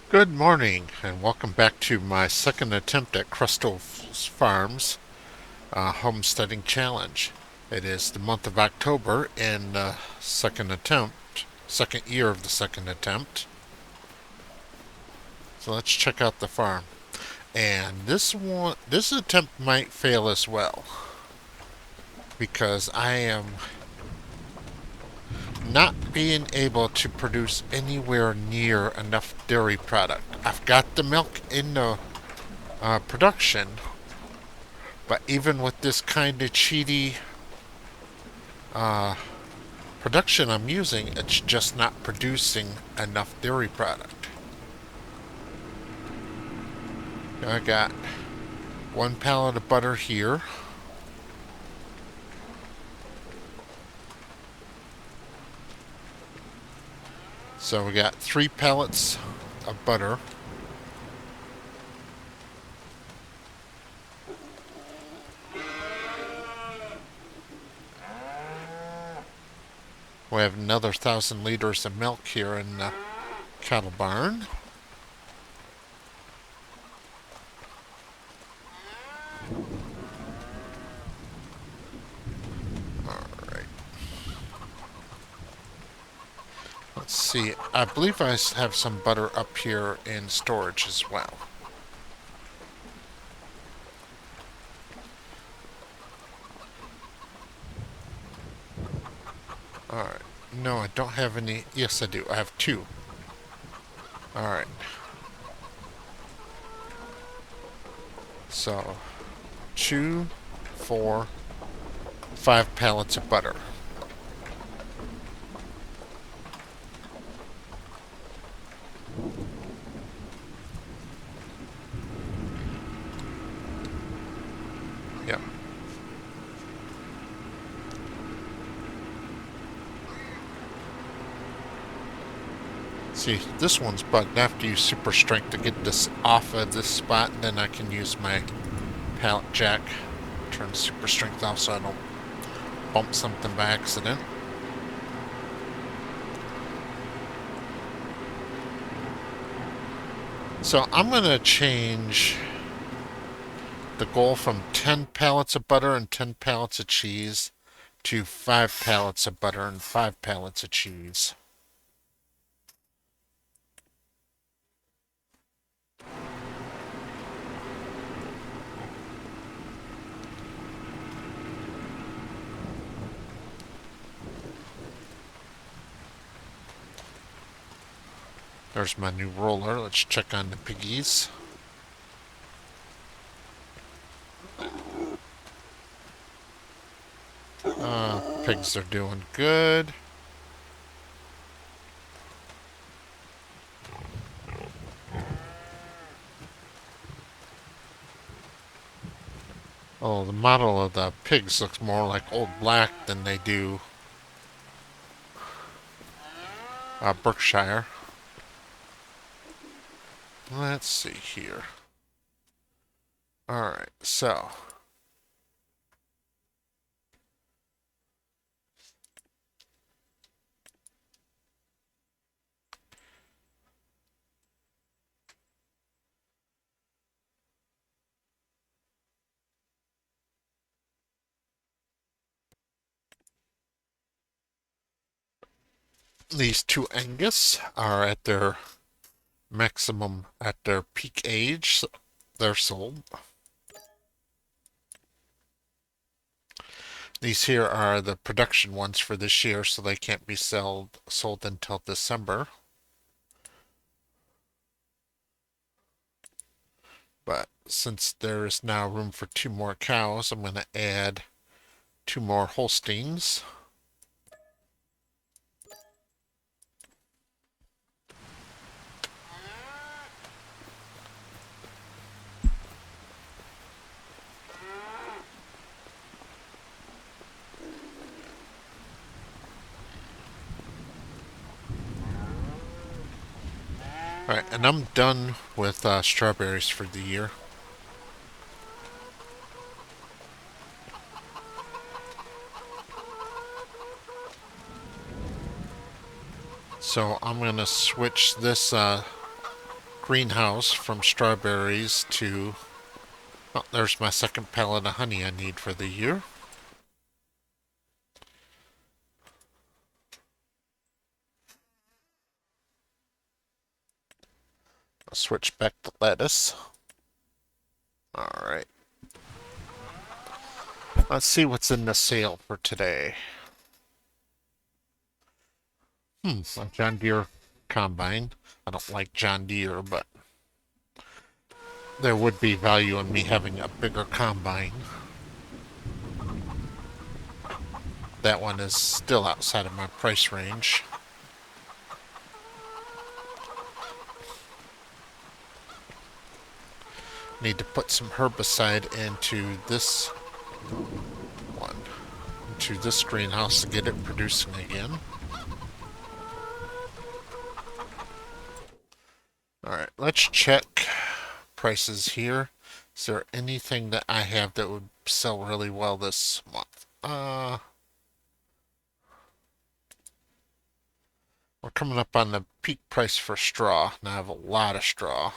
Good morning, and welcome back to my second attempt at Krustoo Farms homesteading challenge. It is the month of October and second year of the second attempt. So let's check out the farm. And this attempt might fail as well because I am not being able to produce anywhere near enough dairy product. I've got the milk in the production, but even with this kind of cheaty uh, production I'm using, it's just not producing enough dairy product. I got one pallet of butter here. So we got 3 pallets of butter. We have another 1,000 liters of milk here in the cattle barn. Alright. Let's see. I believe I have some butter up here in storage as well. Alright. No, I don't have any. Yes, I do. I have 2. Alright. So, 2, 4, 5 pallets of butter. Yep. See, this one's buttoned. I have to use super strength to get this off of this spot, and then I can use my pallet jack. Turn super strength off so I don't bump something by accident. So I'm going to change the goal from 10 pallets of butter and 10 pallets of cheese to 5 pallets of butter and 5 pallets of cheese. There's my new roller. Let's check on the piggies. Pigs are doing good. Oh, the model of the pigs looks more like Old Black than they do Berkshire. Let's see here. Alright, so these 2 Angus are at their maximum, at their peak age. So they're sold. These here are the production ones for this year, so they can't be sold until December. But since there is now room for 2 more cows, I'm going to add 2 more Holsteins. Alright, and I'm done with strawberries for the year. So I'm going to switch this greenhouse from strawberries to... Oh, there's my second pallet of honey I need for the year. I'll switch back to lettuce. Alright. Let's see what's in the sale for today. A John Deere combine. I don't like John Deere, but there would be value in me having a bigger combine. That one is still outside of my price range. Need to put some herbicide into this one, into this greenhouse to get it producing again. Alright, let's check prices here. Is there anything that I have that would sell really well this month? We're coming up on the peak price for straw. Now I have a lot of straw.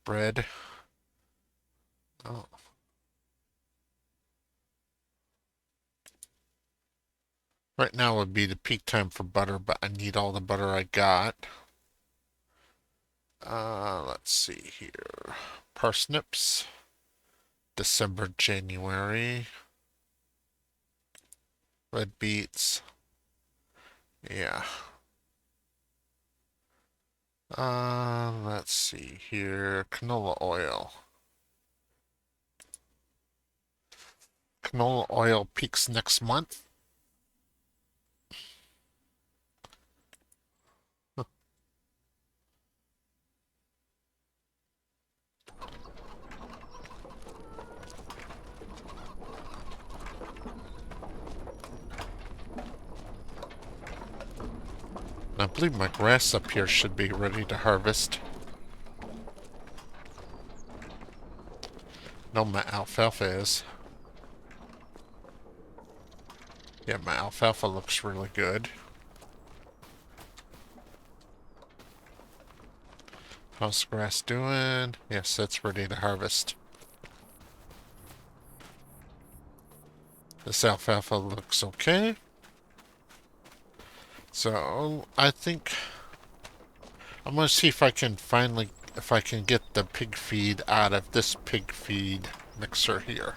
Bread. Oh. Right now would be the peak time for butter, but I need all the butter I got. Let's see here. Parsnips. December, January. Red beets. Yeah. Let's see here. Canola oil. Canola oil peaks next month. I believe my grass up here should be ready to harvest. No, my alfalfa is. Yeah, my alfalfa looks really good. How's the grass doing? Yes, it's ready to harvest. This alfalfa looks okay. So, I think I'm going to see if I can get the pig feed out of this pig feed mixer here.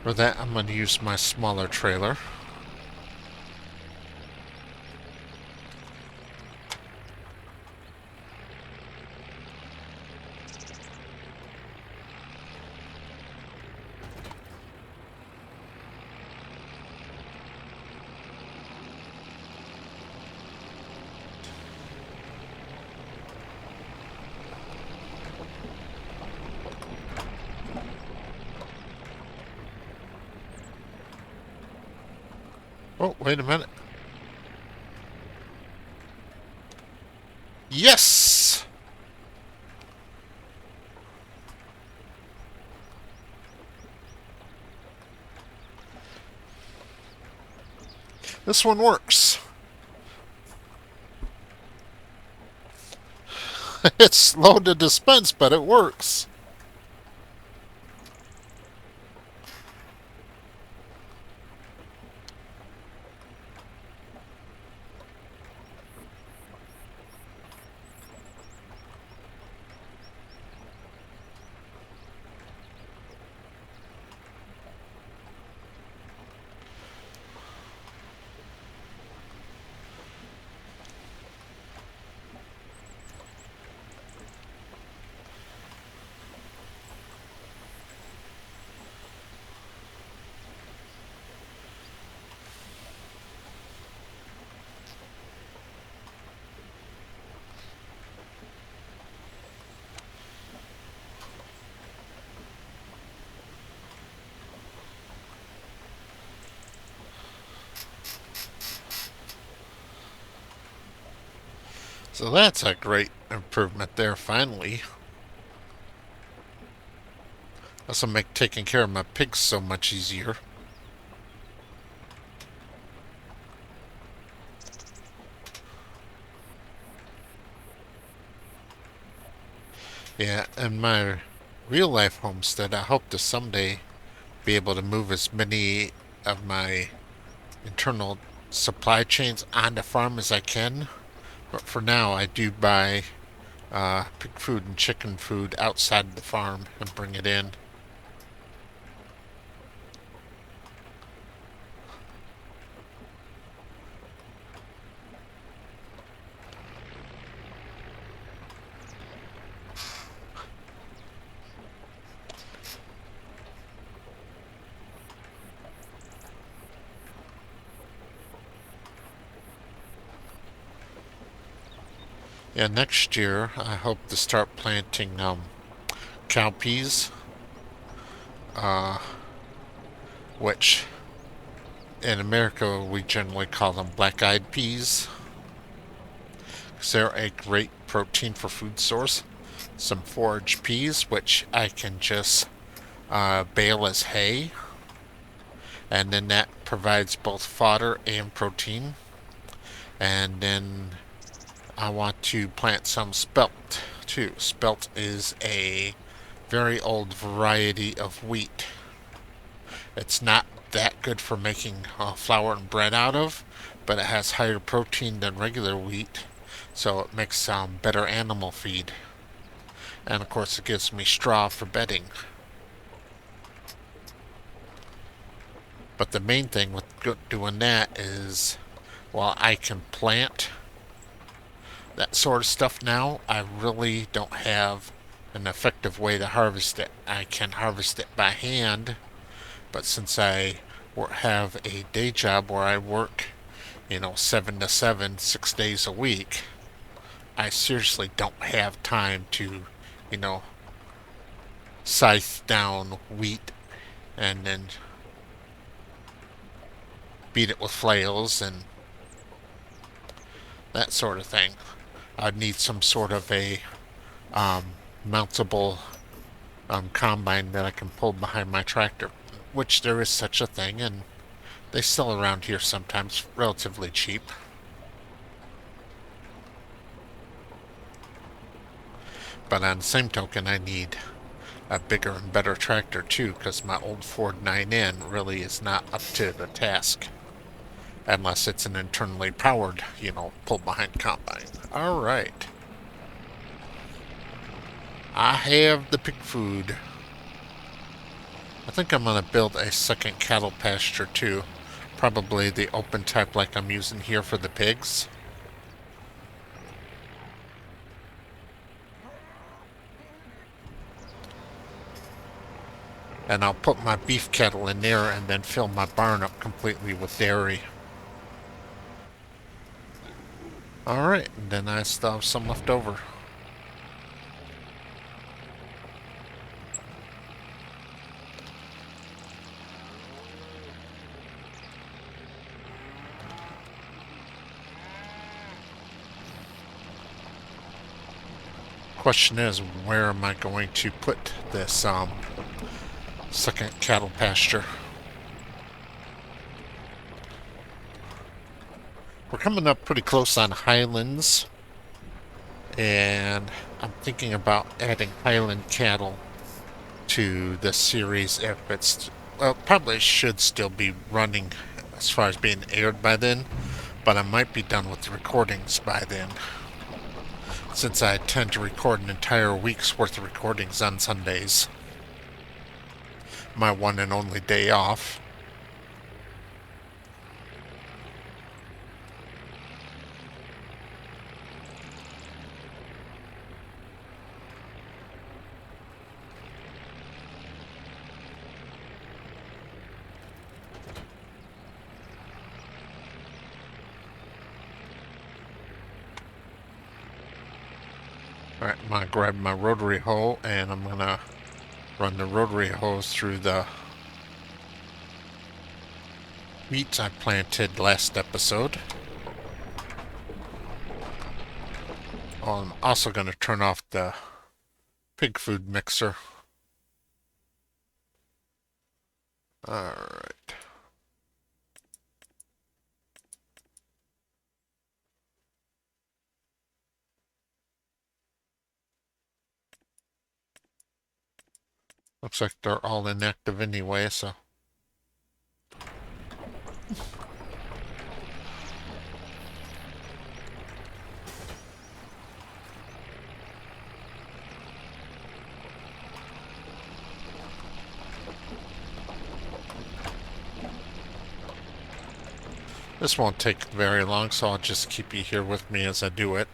For that, I'm going to use my smaller trailer. Oh, wait a minute. Yes! This one works. It's slow to dispense, but it works. So that's a great improvement there, finally. This will make taking care of my pigs so much easier. Yeah, in my real life homestead, I hope to someday be able to move as many of my internal supply chains on the farm as I can. But for now, I do buy pig food and chicken food outside the farm and bring it in. Yeah, next year I hope to start planting cowpeas, uh, which in America we generally call them black-eyed peas, because they're a great protein for food source. Some forage peas, which I can just bale as hay, and then that provides both fodder and protein. And then I want to plant some spelt too. Spelt is a very old variety of wheat. It's not that good for making flour and bread out of, but it has higher protein than regular wheat, so it makes better animal feed. And of course, it gives me straw for bedding. But the main thing with doing that is, while I can plant that sort of stuff now, I really don't have an effective way to harvest it. I can harvest it by hand, but since I have a day job where I work, 7 to 7, 6 days a week, I seriously don't have time to, you know, scythe down wheat and then beat it with flails and that sort of thing. I'd need some sort of a mountable combine that I can pull behind my tractor, which there is such a thing, and they sell around here sometimes relatively cheap. But on the same token, I need a bigger and better tractor too, because my old Ford 9N really is not up to the task. Unless it's an internally powered, pull behind combine. Alright. I have the pig food. I think I'm going to build a second cattle pasture too. Probably the open type like I'm using here for the pigs. And I'll put my beef cattle in there and then fill my barn up completely with dairy. Alright, then I still have some left over. Question is, where am I going to put this second cattle pasture? We're coming up pretty close on Highlands, and I'm thinking about adding Highland cattle to this series if it's, well, probably should still be running as far as being aired by then, but I might be done with the recordings by then, since I tend to record an entire week's worth of recordings on Sundays. My one and only day off. Alright, I'm going to grab my rotary hoe and I'm going to run the rotary hose through the wheat I planted last episode. I'm also going to turn off the pig food mixer. Alright. Looks like they're all inactive anyway, so... This won't take very long, so I'll just keep you here with me as I do it.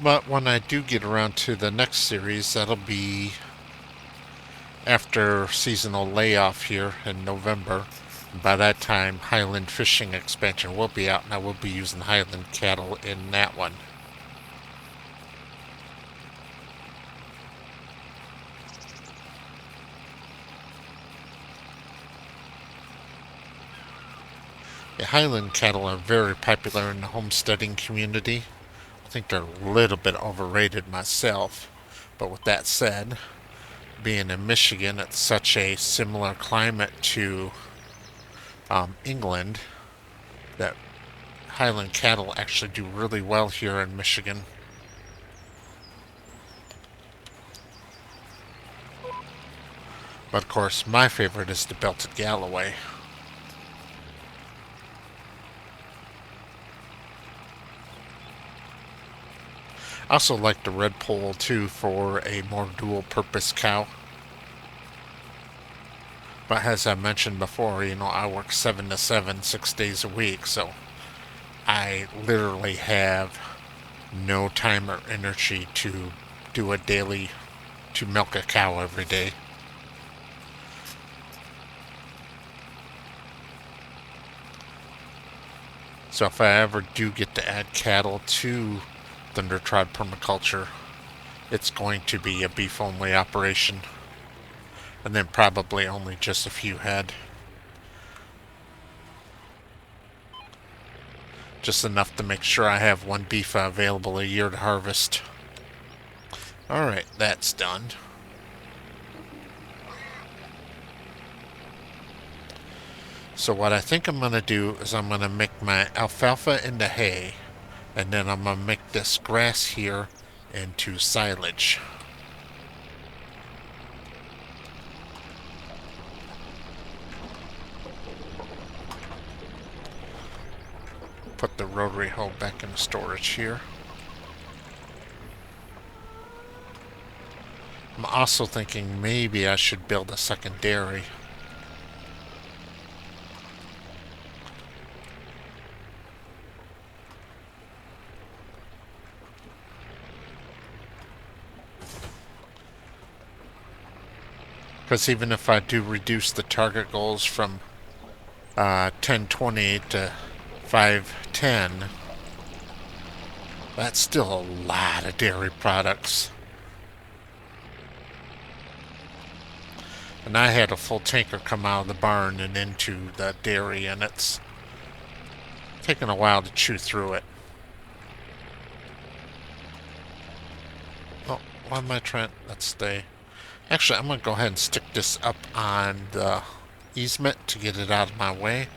But when I do get around to the next series, that'll be after seasonal layoff here in November. By that time, Highland Fishing expansion will be out, and I will be using Highland cattle in that one. The Highland cattle are very popular in the homesteading community. I think they're a little bit overrated myself. But with that said, being in Michigan, it's such a similar climate to England that Highland cattle actually do really well here in Michigan. But of course, my favorite is the Belted Galloway. I also like the red pole too for a more dual purpose cow. But as I mentioned before, I work 7 to 7, 6 days a week, so I literally have no time or energy to do a daily, to milk a cow every day. So if I ever do get to add cattle to Thundertrod permaculture, it's going to be a beef-only operation. And then probably only just a few head. Just enough to make sure I have one beef available a year to harvest. Alright, that's done. So what I think I'm going to do is I'm going to make my alfalfa into hay. And then I'm going to make this grass here into silage. Put the rotary hoe back in storage here. I'm also thinking maybe I should build a second dairy. Because even if I do reduce the target goals from 1020 to 510, that's still a lot of dairy products. And I had a full tanker come out of the barn and into the dairy, and it's taken a while to chew through it. Oh, why am I trying? Let's stay. Actually, I'm going to go ahead and stick this up on the easement to get it out of my way.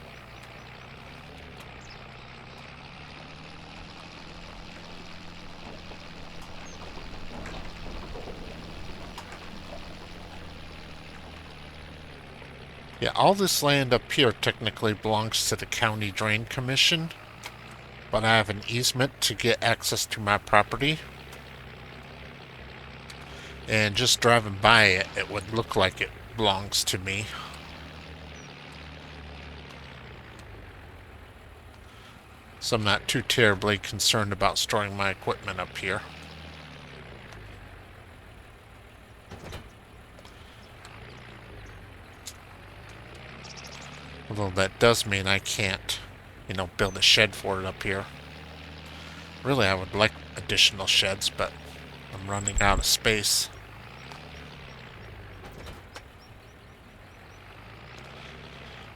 Yeah, all this land up here technically belongs to the County Drain Commission. but I have an easement to get access to my property. And just driving by it, it would look like it belongs to me. So I'm not too terribly concerned about storing my equipment up here. Although that does mean I can't, build a shed for it up here. Really, I would like additional sheds, but I'm running out of space.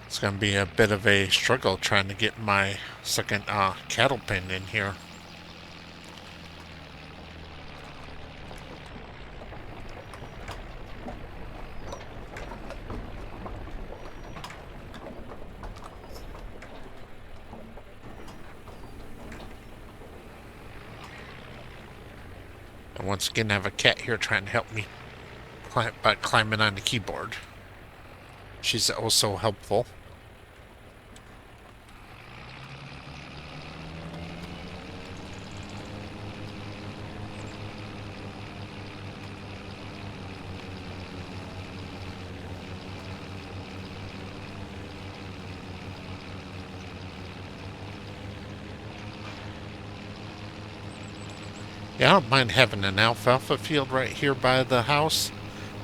It's going to be a bit of a struggle trying to get my second cattle pen in here. And once again, I have a cat here trying to help me by climbing on the keyboard. She's also helpful. Yeah, I don't mind having an alfalfa field right here by the house.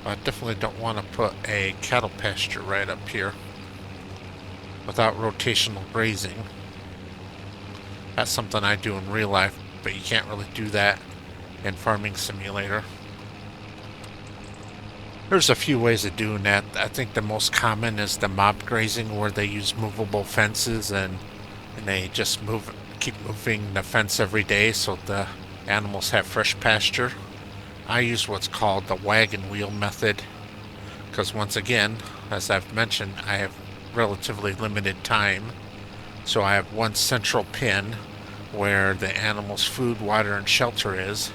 I definitely don't want to put a cattle pasture right up here without rotational grazing. That's something I do in real life, but you can't really do that in Farming Simulator. There's a few ways of doing that. I think the most common is the mob grazing, where they use movable fences and they just keep moving the fence every day so the animals have fresh pasture. I use what's called the wagon wheel method because, once again, as I've mentioned, I have relatively limited time. So I have one central pen where the animals' food, water, and shelter is,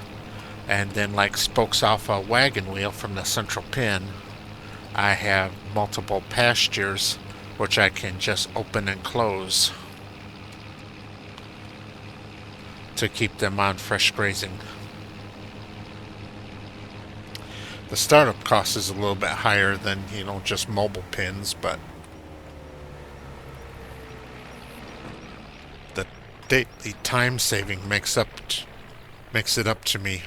and then, like spokes off a wagon wheel from the central pen, I have multiple pastures which I can just open and close to keep them on fresh grazing. The startup cost is a little bit higher than, just mobile pins, but the daily time saving makes it up to me.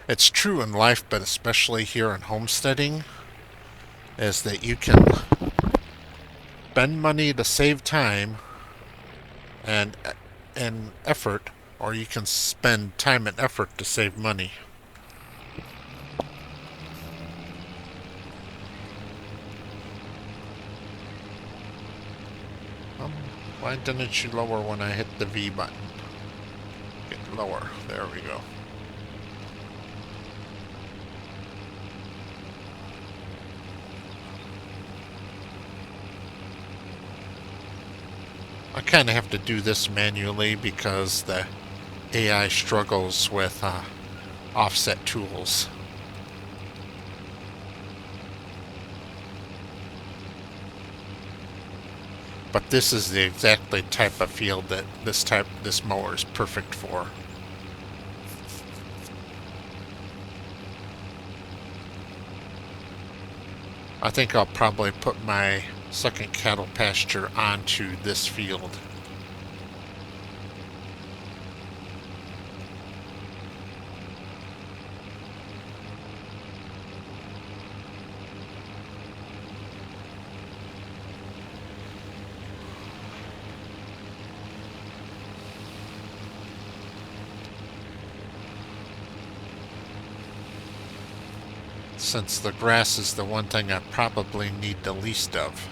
It's true in life, but especially here in homesteading, is that you can spend money to save time and effort, or you can spend time and effort to save money. Why didn't you lower when I hit the V button? Get lower. There we go. I kind of have to do this manually because the AI struggles with offset tools. But this is the exactly type of field that this mower is perfect for. I think I'll probably put my second cattle pasture onto this field. Since the grass is the one thing I probably need the least of.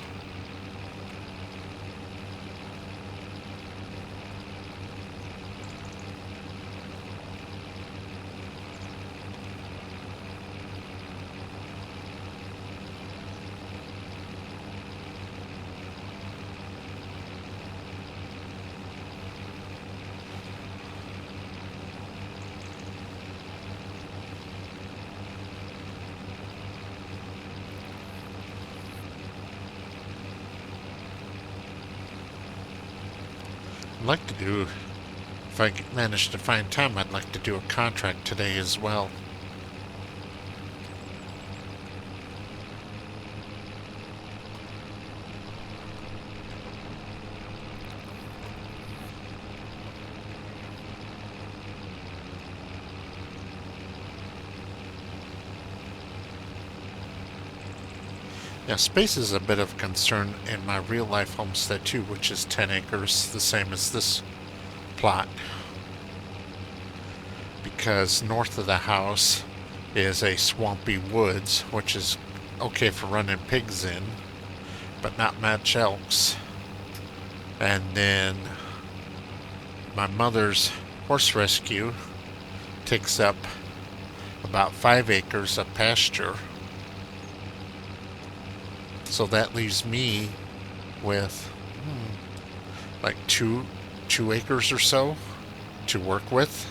like to do, if I manage to find time, I'd like to do a contract today as well. Yeah, space is a bit of a concern in my real life homestead too, which is 10 acres, the same as this plot. Because north of the house is a swampy woods, which is okay for running pigs in, but not much else. And then my mother's horse rescue takes up about 5 acres of pasture. So that leaves me with like two acres or so to work with.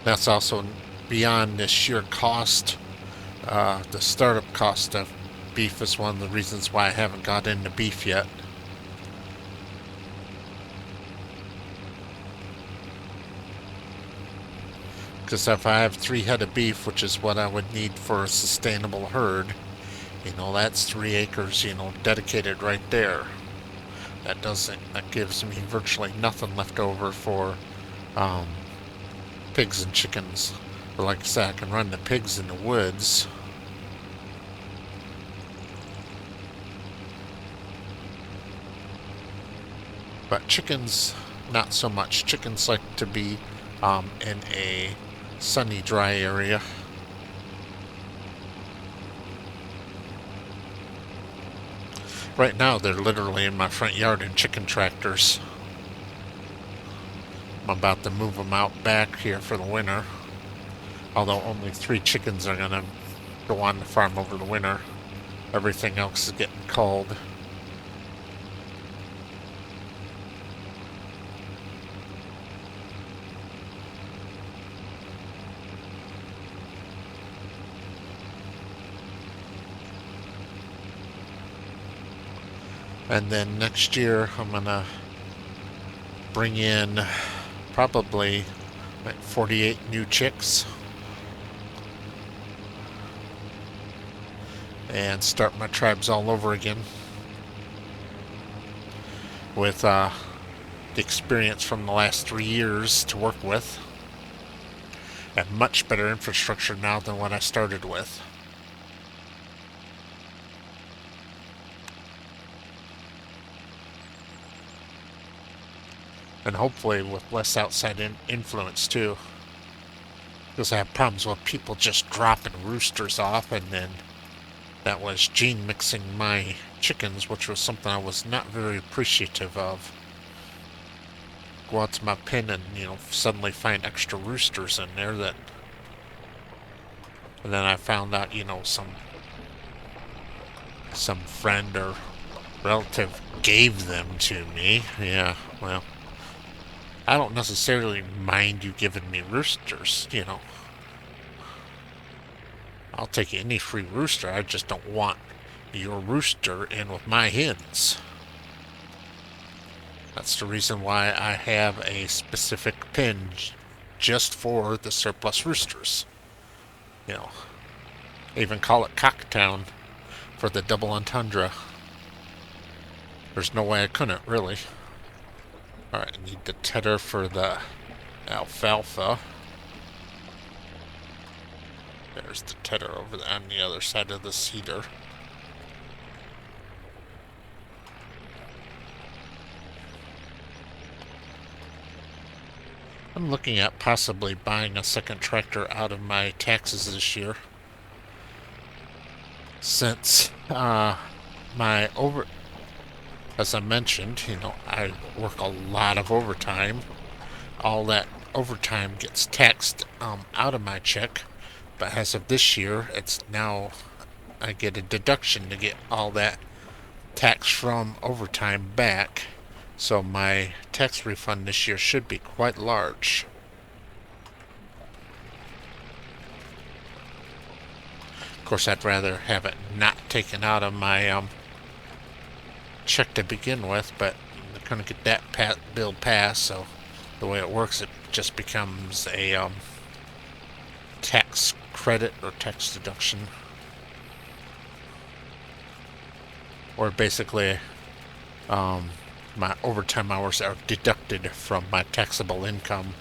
That's also beyond the sheer cost. The startup cost of beef is one of the reasons why I haven't got into beef yet. Because if I have 3 head of beef, which is what I would need for a sustainable herd, that's 3 acres, dedicated right there. That gives me virtually nothing left over for pigs and chickens. But like I said, I can run the pigs in the woods. But chickens, not so much. Chickens like to be in a sunny, dry area. Right now, they're literally in my front yard in chicken tractors. I'm about to move them out back here for the winter. Although only 3 chickens are going to go on the farm over the winter. Everything else is getting cold. And then next year, I'm going to bring in probably like 48 new chicks. And start my tribes all over again. With the experience from the last 3 years to work with. And much better infrastructure now than what I started with. And hopefully with less outside influence too. Because I have problems with people just dropping roosters off, and then that was gene mixing my chickens, which was something I was not very appreciative of. Go out to my pen and, suddenly find extra roosters in there that... And then I found out, some friend or relative gave them to me. Yeah, well... I don't necessarily mind you giving me roosters, I'll take any free rooster. I just don't want your rooster in with my hens. That's the reason why I have a specific pen just for the surplus roosters. I even call it Cocktown for the double entendre. There's no way I couldn't, really. Alright, I need the tedder for the alfalfa. There's the tedder over there on the other side of the cedar. I'm looking at possibly buying a second tractor out of my taxes this year. Since as I mentioned, I work a lot of overtime. All that overtime gets taxed out of my check. But as of this year, it's now I get a deduction to get all that tax from overtime back. So my tax refund this year should be quite large. Of course, I'd rather have it not taken out of my check to begin with, but they're going to get that bill passed, so the way it works, it just becomes a tax credit or tax deduction. Or basically, my overtime hours are deducted from my taxable income.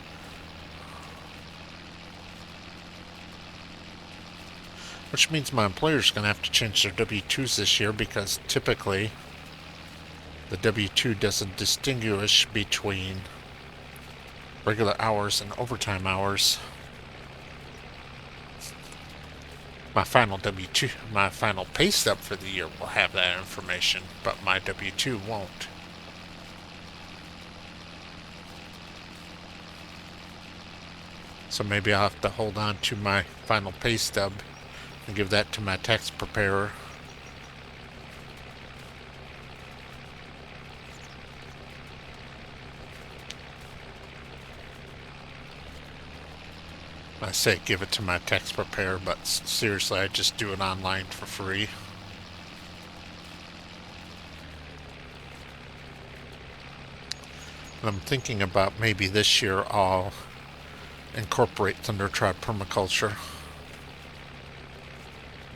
Which means my employer's going to have to change their W-2s this year, because typically the W-2 doesn't distinguish between regular hours and overtime hours. My final W-2, my final pay stub for the year will have that information, but my W-2 won't. So maybe I'll have to hold on to my final pay stub and give that to my tax preparer. I say give it to my tax preparer, but seriously, I just do it online for free. And I'm thinking about maybe this year I'll incorporate Thunder Tribe permaculture,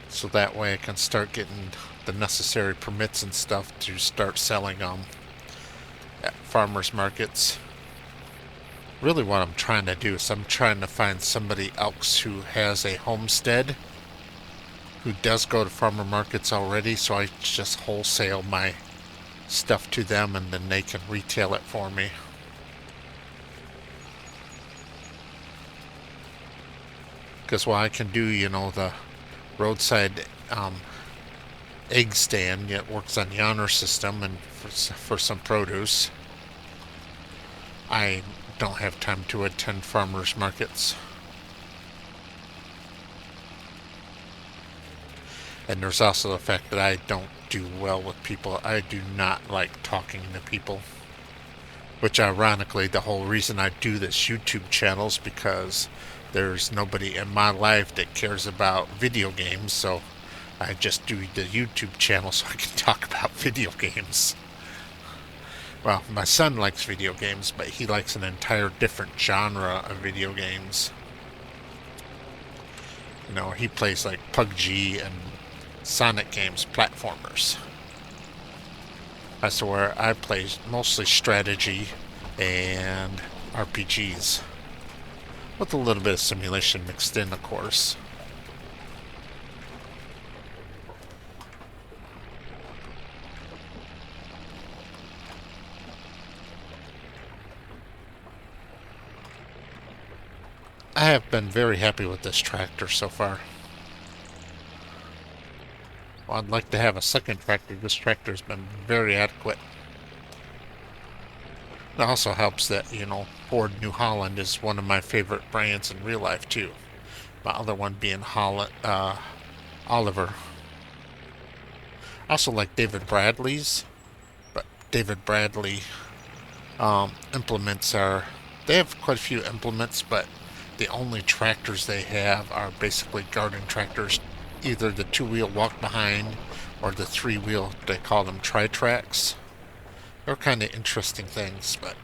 so that way I can start getting the necessary permits and stuff to start selling at farmers markets. Really what I'm trying to do is I'm trying to find somebody else who has a homestead, who does go to farmer markets already, so I just wholesale my stuff to them and then they can retail it for me. Because while I can do, the roadside egg stand, it works on the honor system and for some produce, I don't have time to attend farmers markets. And there's also the fact that I don't do well with people. I do not like talking to people. Which ironically, the whole reason I do this YouTube channel is because there's nobody in my life that cares about video games, so I just do the YouTube channel so I can talk about video games. Well, my son likes video games, but he likes an entire different genre of video games. He plays like PUBG and Sonic games, platformers. That's where I play mostly strategy and RPGs, with a little bit of simulation mixed in, of course. I have been very happy with this tractor so far. Well, I'd like to have a second tractor. This tractor's been very adequate. It also helps that, Ford New Holland is one of my favorite brands in real life, too. My other one being Oliver. I also like David Bradley's, but David Bradley implements they have quite a few implements, but the only tractors they have are basically garden tractors, either the two-wheel walk-behind or the three-wheel, they call them tri-tracks. They're kind of interesting things, but...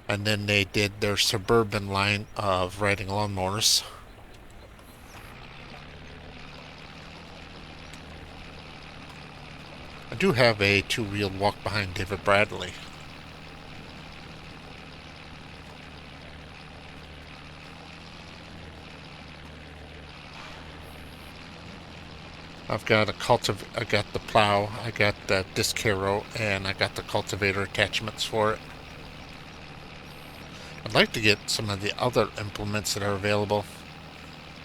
And then they did their Suburban line of riding lawnmowers. I do have a two-wheel walk-behind David Bradley. I've got I got the plow, I got the disc harrow, and I got the cultivator attachments for it. I'd like to get some of the other implements that are available.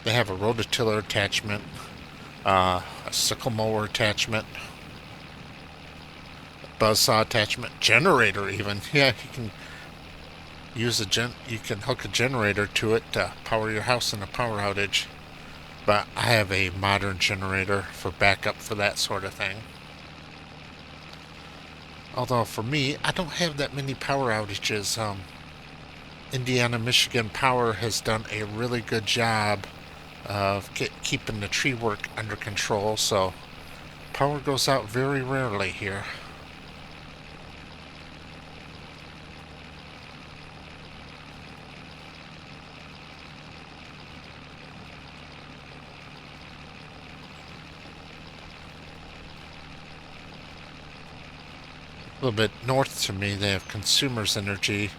They have a rototiller attachment, a sickle mower attachment, a buzzsaw attachment, generator even. Yeah, you can use you can hook a generator to it to power your house in a power outage. But I have a modern generator for backup for that sort of thing. Although for me, I don't have that many power outages. Indiana Michigan Power has done a really good job of keeping the tree work under control, so power goes out very rarely here. A little bit north to me, they have Consumers Energy,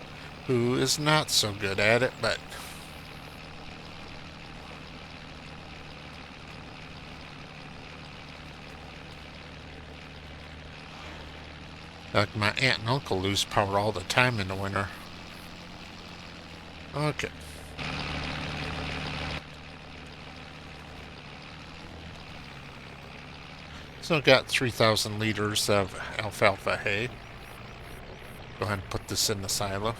who is not so good at it, but like my aunt and uncle lose power all the time in the winter. Okay. So I've got 3,000 liters of alfalfa hay. Go ahead and put this in the silo.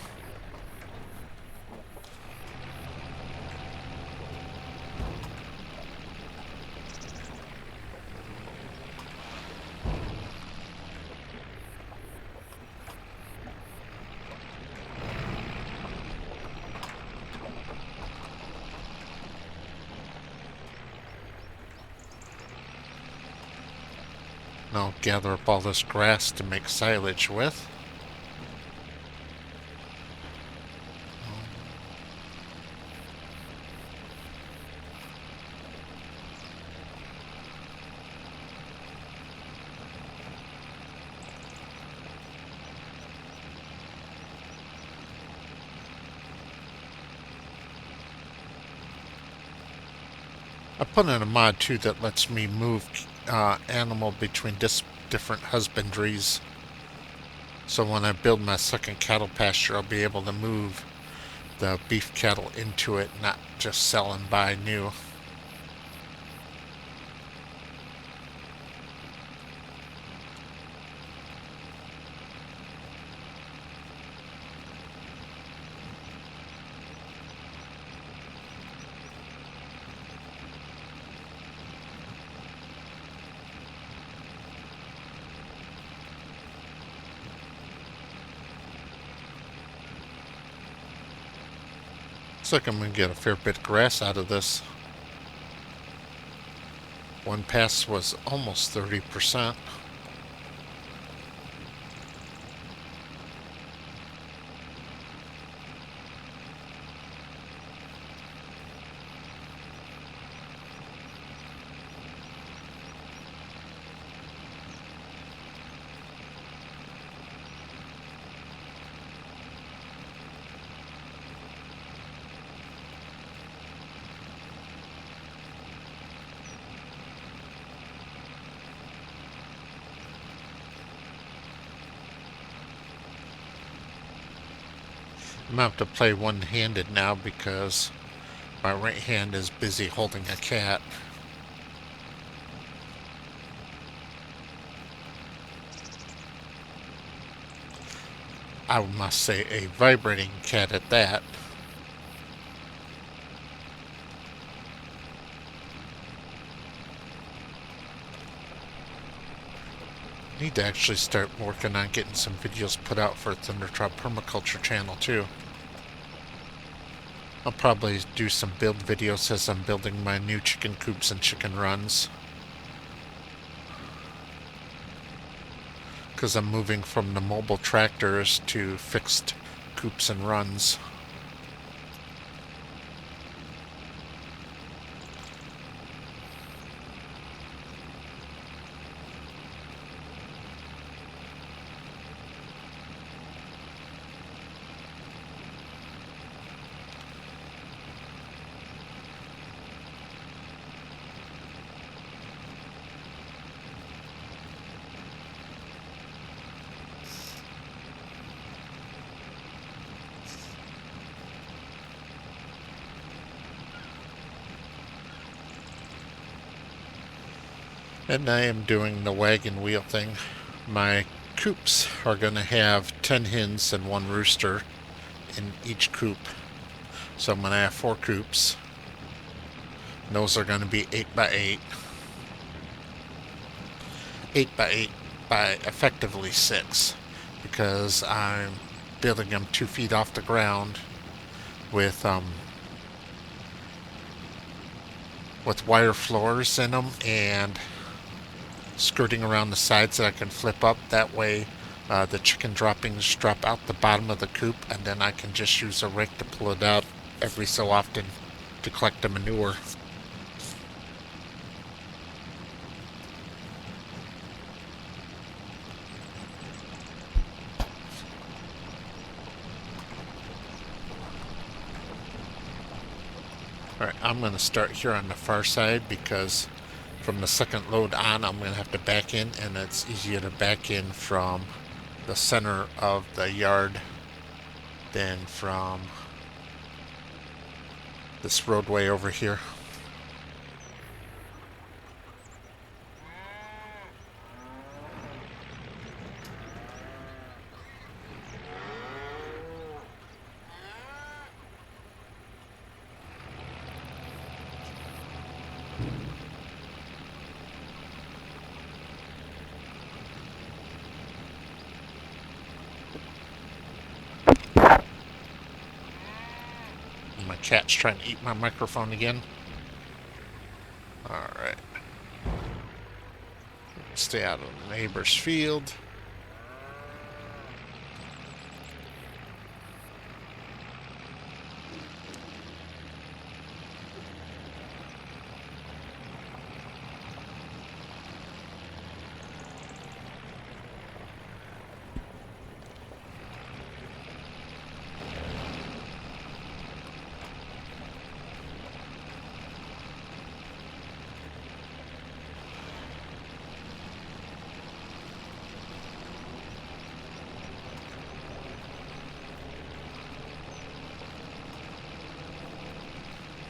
And I'll gather up all this grass to make silage with. I put in a mod too that lets me move animal between different husbandries. So when I build my second cattle pasture, I'll be able to move the beef cattle into it, not just sell and buy new. Looks like I'm going to get a fair bit of grass out of this. One pass was almost 30%. I'm going to have to play one-handed now because my right hand is busy holding a cat. I must say a vibrating cat at that. Need to actually start working on getting some videos put out for Thundertrap Permaculture channel too. I'll probably do some build videos as I'm building my new chicken coops and chicken runs. Because I'm moving from the mobile tractors to fixed coops and runs. And I am doing the wagon wheel thing. My coops are going to have 10 hens and 1 rooster in each coop. So I'm going to have 4 coops. And those are going to be 8 by 8. 8 by 8 by effectively 6. Because I'm building them 2 feet off the ground with with wire floors in them and skirting around the sides that I can flip up. That way the chicken droppings drop out the bottom of the coop, and then I can just use a rake to pull it out every so often to collect the manure. Alright, I'm going to start here on the far side because from the second load on I'm going to have to back in, and it's easier to back in from the center of the yard than from this roadway over here. My cat's trying to eat my microphone again. Alright. Stay out of the neighbor's field.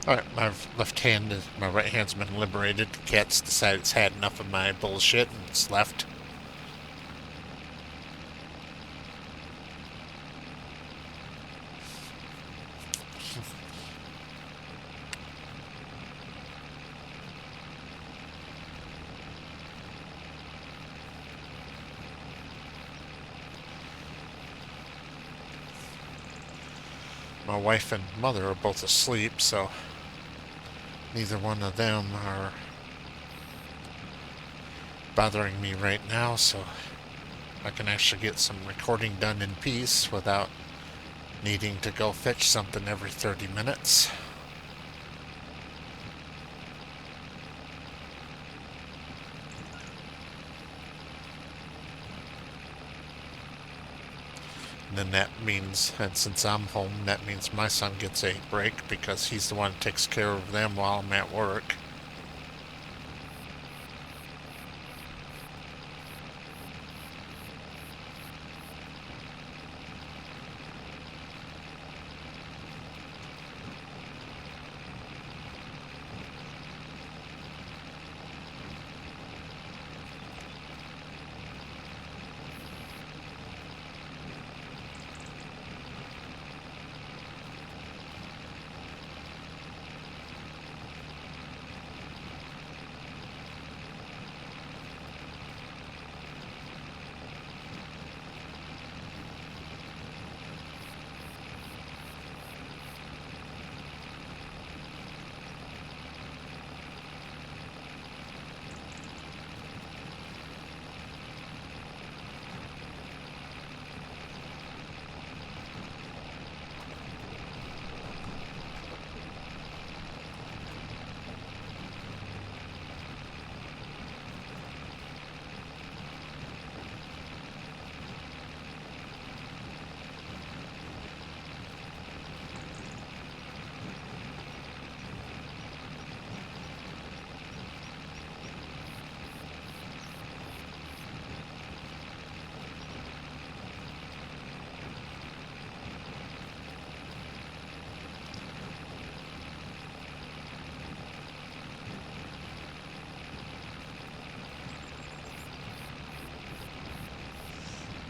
Alright, my left hand, my right hand's been liberated. The cat's decided it's had enough of my bullshit and it's left. My wife and mother are both asleep, so neither one of them are bothering me right now, so I can actually get some recording done in peace without needing to go fetch something every 30 minutes. And then that means, and since I'm home, that means my son gets a break because he's the one that takes care of them while I'm at work.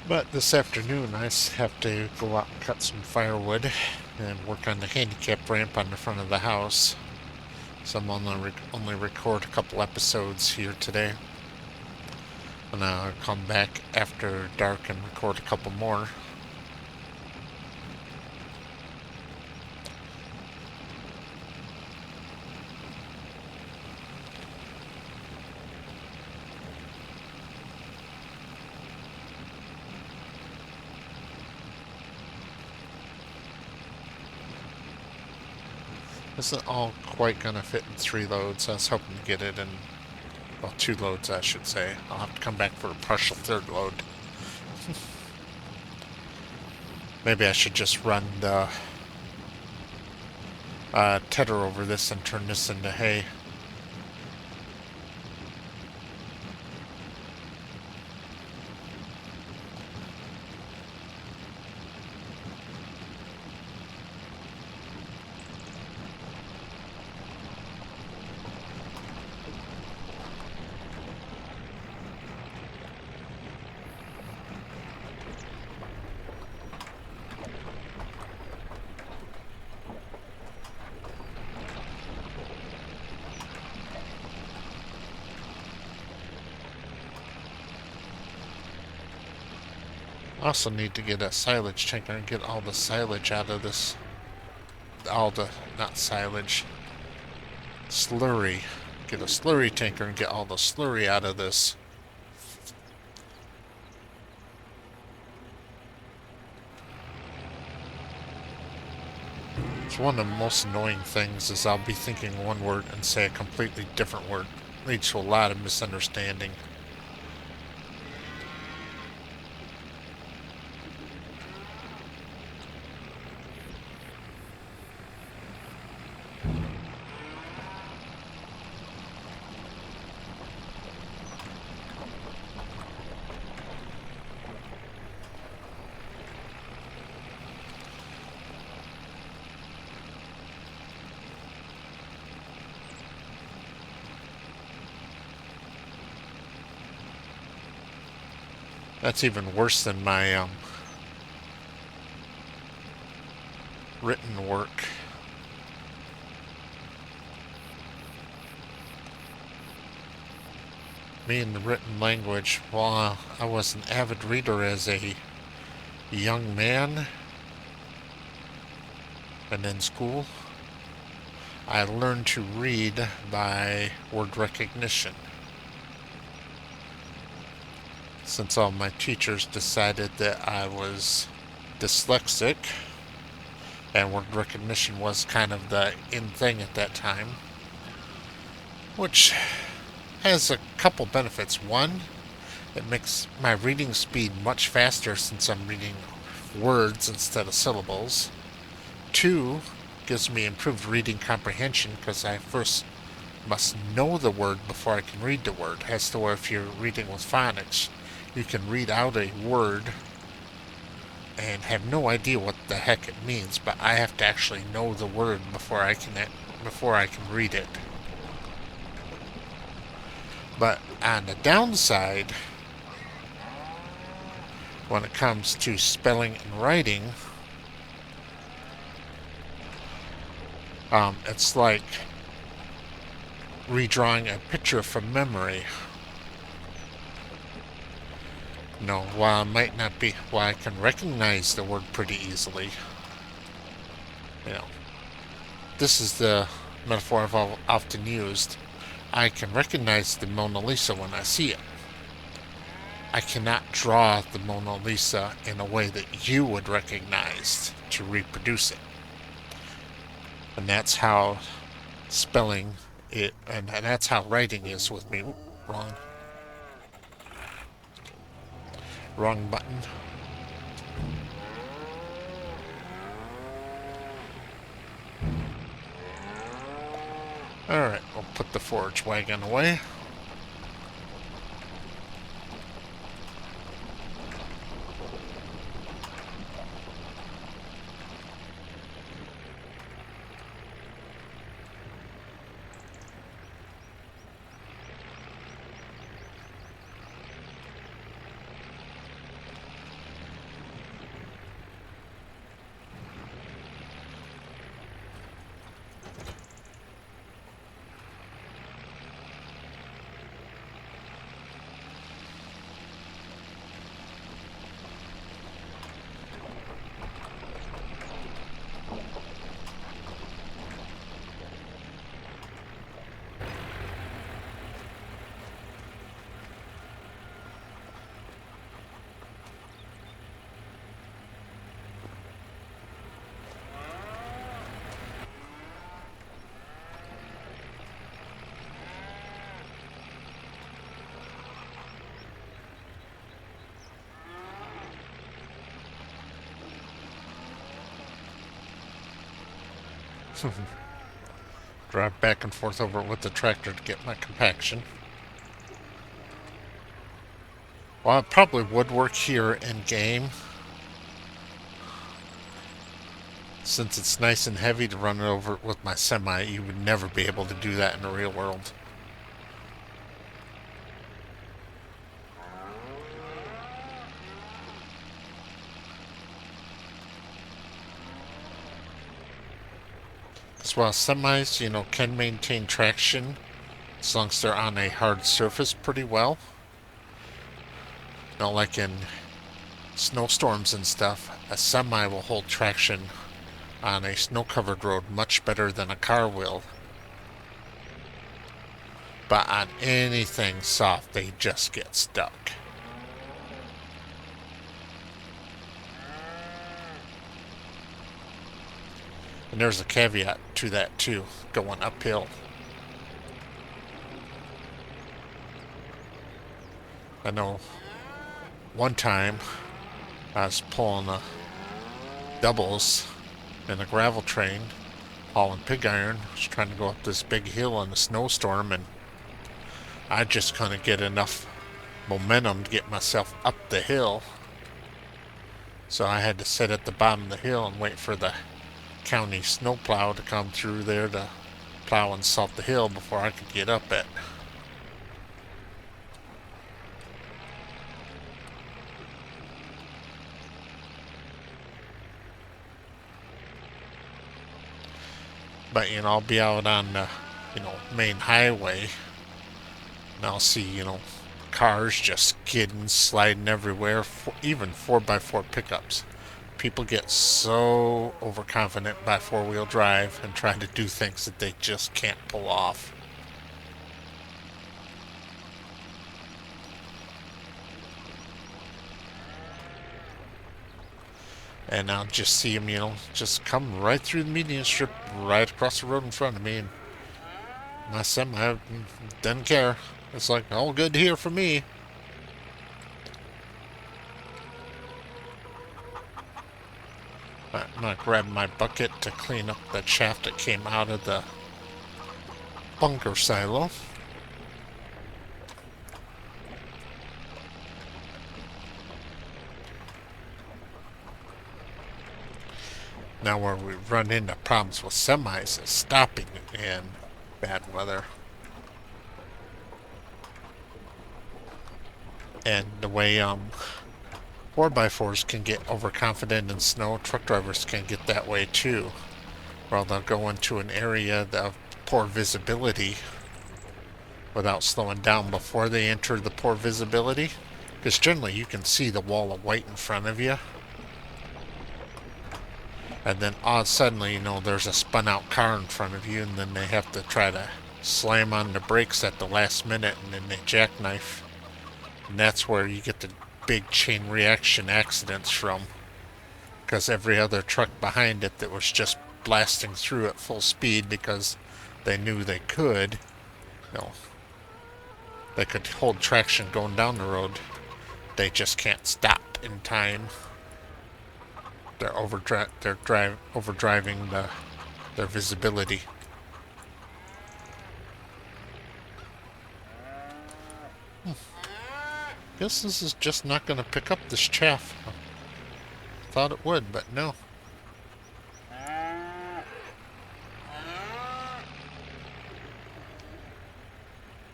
But this afternoon I have to go out and cut some firewood and work on the handicap ramp on the front of the house. So I'm only record a couple episodes here today. And I'll come back after dark and record a couple more. Isn't all quite gonna fit in 3 loads. I was hoping to get it in, well, 2 loads, I should say. I'll have to come back for a partial 3rd load. Maybe I should just run the tedder over this and turn this into hay. I also need to get a silage tanker and get all the silage out of this. Not silage, slurry. Get a slurry tanker and get all the slurry out of this. It's one of the most annoying things is I'll be thinking one word and say a completely different word. Leads to a lot of misunderstanding. That's even worse than my written work. Me in the written language, well, I was an avid reader as a young man and in school. I learned to read by word recognition. Since all my teachers decided that I was dyslexic, and word recognition was kind of the in thing at that time, which has a couple benefits. One, it makes my reading speed much faster since I'm reading words instead of syllables. Two, gives me improved reading comprehension because I first must know the word before I can read the word. As to where if you're reading with phonics, you can read out a word and have no idea what the heck it means, but I have to actually know the word before I can read it. But on the downside, when it comes to spelling and writing, it's like redrawing a picture from memory. No, while I can recognize the word pretty easily, this is the metaphor I've often used. I can recognize the Mona Lisa when I see it. I cannot draw the Mona Lisa in a way that you would recognize to reproduce it. And that's how spelling it, and that's how writing is with me. Wrong button. Alright, we'll put the forage wagon away. Drive back and forth over with the tractor to get my compaction. Well, it probably would work here in game, since it's nice and heavy to run it over with my semi. You would never be able to do that in the real world. As well, semis, can maintain traction as long as they're on a hard surface pretty well. Like in snowstorms and stuff, a semi will hold traction on a snow-covered road much better than a car will. But on anything soft, they just get stuck. And there's a caveat to that too, going uphill. I know one time I was pulling a doubles in a gravel train, hauling pig iron. I was trying to go up this big hill in a snowstorm, and I just couldn't get enough momentum to get myself up the hill. So I had to sit at the bottom of the hill and wait for the county snowplow to come through there to plow and salt the hill before I could get up it. But, I'll be out on the, main highway, and I'll see, cars just skidding, sliding everywhere, even 4x4 pickups. People get so overconfident by four-wheel drive and trying to do things that they just can't pull off. And I'll just see them, just come right through the median strip, right across the road in front of me, and my semi doesn't care. It's like, all good here for me. I'm gonna grab my bucket to clean up that shaft that came out of the bunker silo. Now where we run into problems with semis is stopping in bad weather. And the way 4x4s can get overconfident in snow, truck drivers can get that way too. Well, they'll go into an area of poor visibility without slowing down before they enter the poor visibility. Because generally you can see the wall of white in front of you. And then all of a sudden, there's a spun out car in front of you, and then they have to try to slam on the brakes at the last minute, and then they jackknife. And that's where you get the big chain reaction accidents from. Because every other truck behind it that was just blasting through at full speed because they knew they could, they could hold traction going down the road. They just can't stop in time. They're overdriving their visibility. Guess this is just not going to pick up this chaff. Thought it would, but no.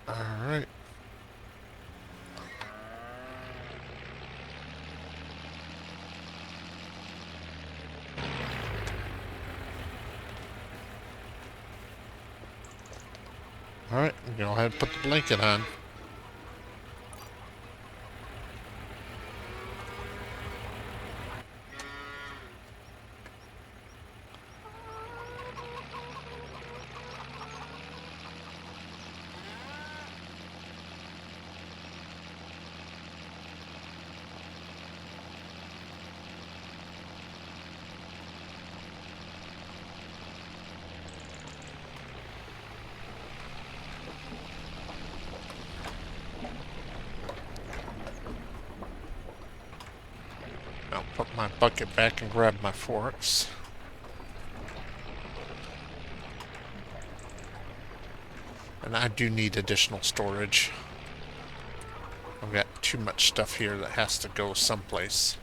Alright. Alright, go ahead and put the blanket on. I'll put my bucket back and grab my forks. And I do need additional storage. I've got too much stuff here that has to go someplace.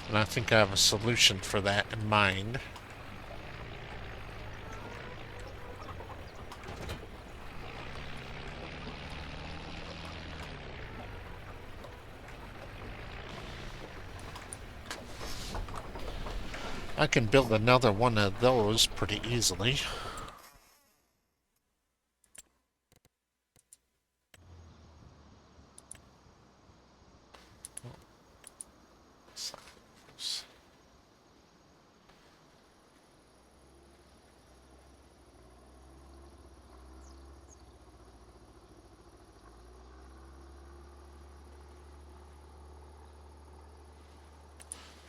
And I think I have a solution for that in mind. I can build another one of those pretty easily.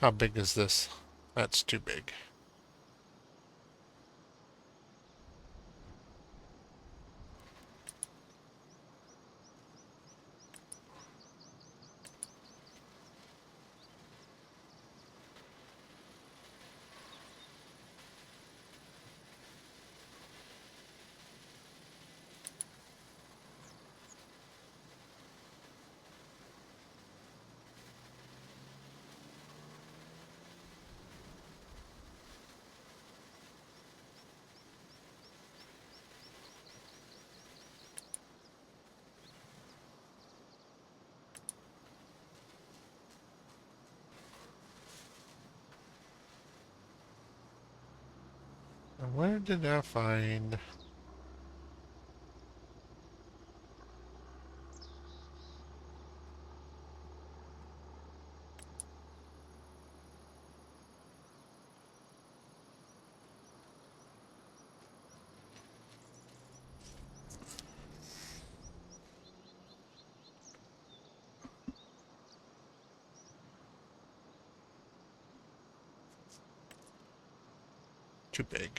How big is this? That's too big. And where did I find... Too big.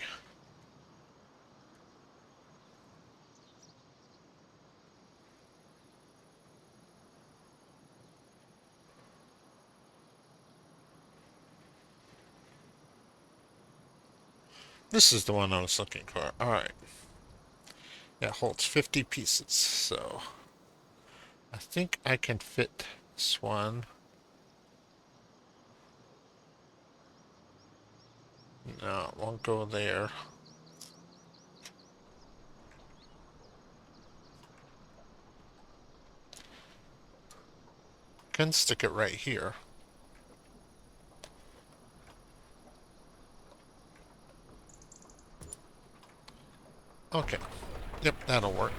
This is the one I was looking for. Alright. It holds 50 pieces, so... I think I can fit this one. No, it won't go there. Can stick it right here. Okay. Yep, that'll work.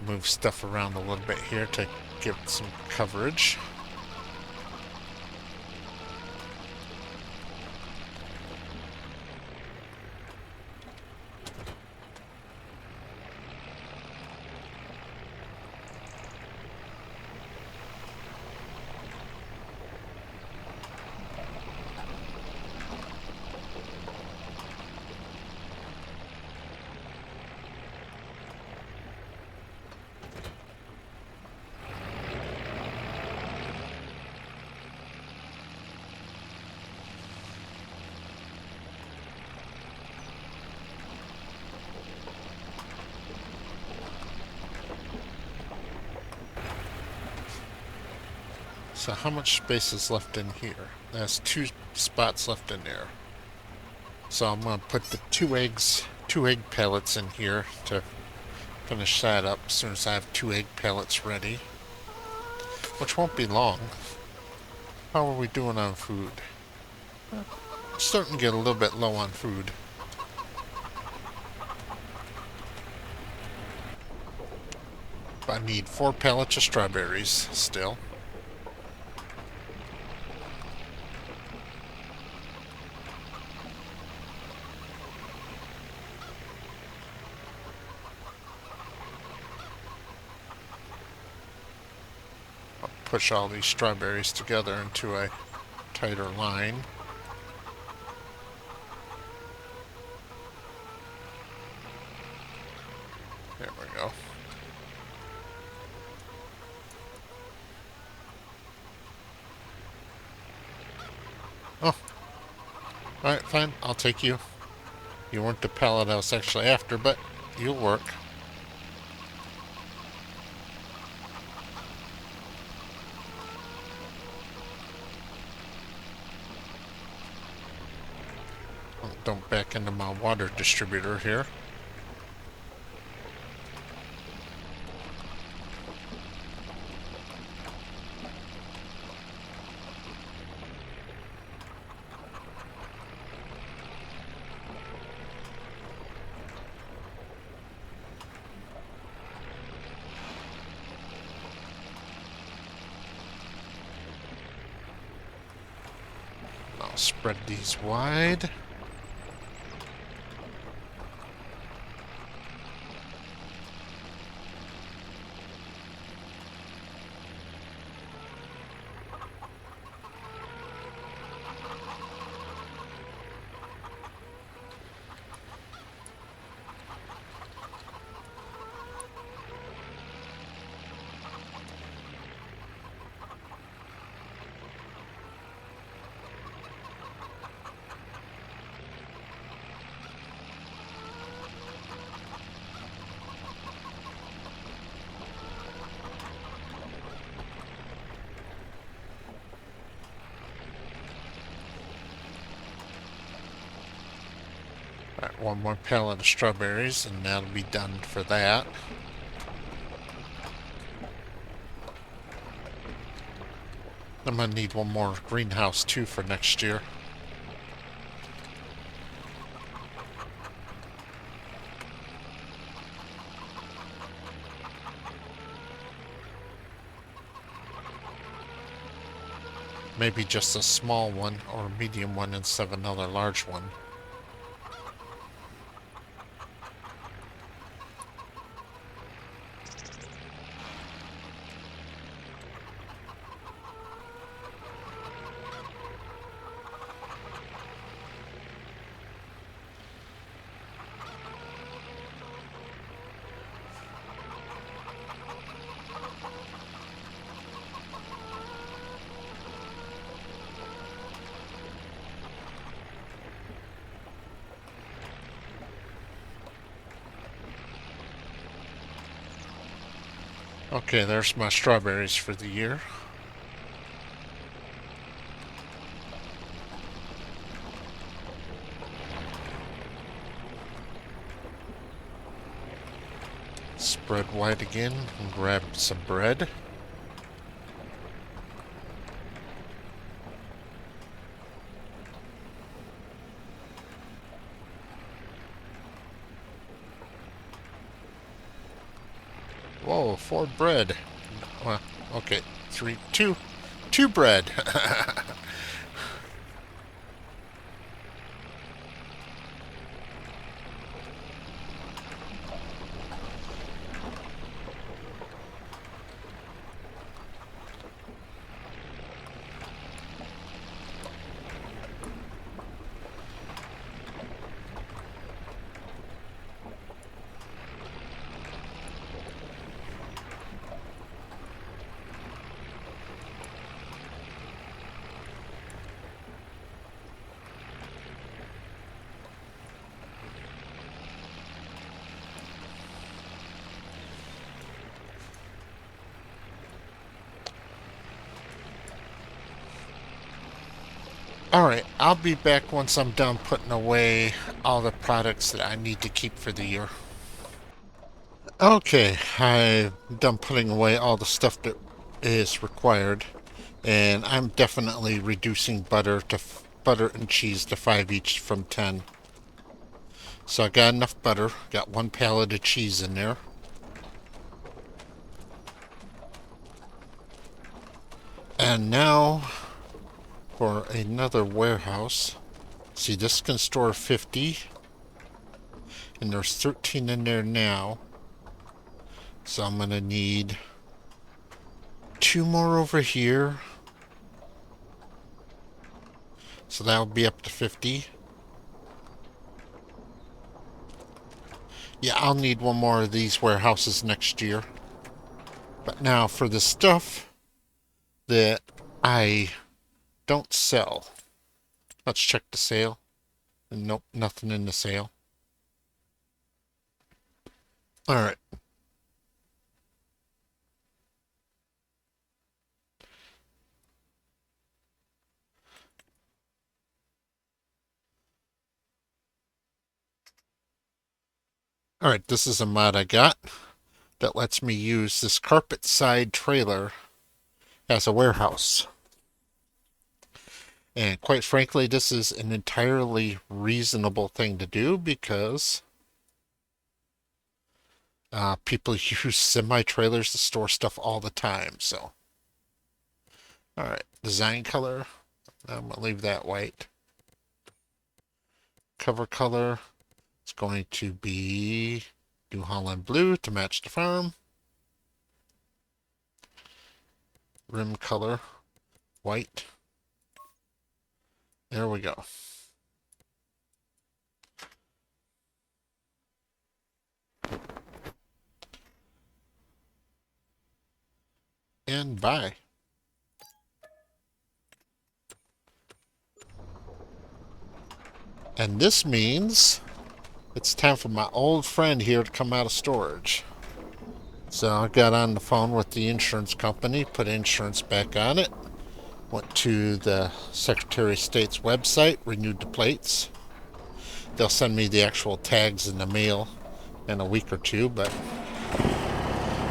Move stuff around a little bit here to give it some coverage. So how much space is left in here? There's 2 spots left in there. So I'm going to put the 2 egg pellets in here to finish that up as soon as I have 2 egg pellets ready. Which won't be long. How are we doing on food? Starting to get a little bit low on food. I need 4 pallets of strawberries still. Push all these strawberries together into a tighter line. There we go. Oh, Alright, fine. I'll take you. You weren't the pallet I was actually after, but you'll work. Don't back into my water distributor here. I'll spread these wide. Alright, one more pallet of strawberries, and that'll be done for that. I'm gonna need one more greenhouse too for next year. Maybe just a small one or a medium one instead of another large one. Okay, there's my strawberries for the year. Spread wide again and grab some bread. Whoa, 4 bread. Well, okay, 2 bread. Alright, I'll be back once I'm done putting away all the products that I need to keep for the year. Okay, I'm done putting away all the stuff that is required, and I'm definitely reducing butter and cheese to 5 each from 10. So I got enough butter, got 1 pallet of cheese in there. And now for another warehouse. See, this can store 50, and there's 13 in there now. So I'm gonna need 2 more over here. So that'll be up to 50. Yeah, I'll need 1 more of these warehouses next year. But now for the stuff that I don't sell. Let's check the sale. Nope, nothing in the sale. All right. All right, this is a mod I got that lets me use this carpet side trailer as a warehouse. And quite frankly, this is an entirely reasonable thing to do because people use semi-trailers to store stuff all the time. So, all right, design color. I'm going to leave that white. Cover color. It's going to be New Holland blue to match the farm. Rim color, white. There we go. And bye. And this means it's time for my old friend here to come out of storage. So I got on the phone with the insurance company, put insurance back on it, went to the Secretary of State's website, renewed the plates. They'll send me the actual tags in the mail in a week or two, but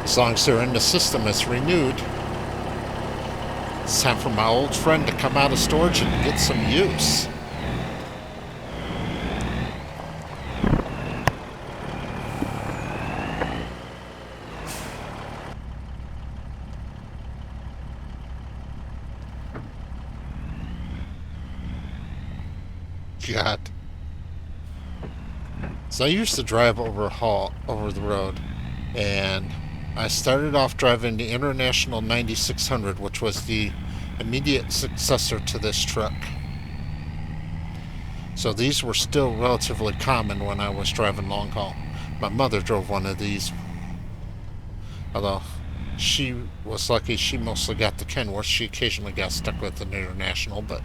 as long as they're in the system, it's renewed. It's time for my old friend to come out of storage and get some use. God. So I used to drive over the road, and I started off driving the International 9600, which was the immediate successor to this truck. So these were still relatively common when I was driving long haul. My mother drove one of these, although she was lucky she mostly got the Kenworth. She occasionally got stuck with an International, but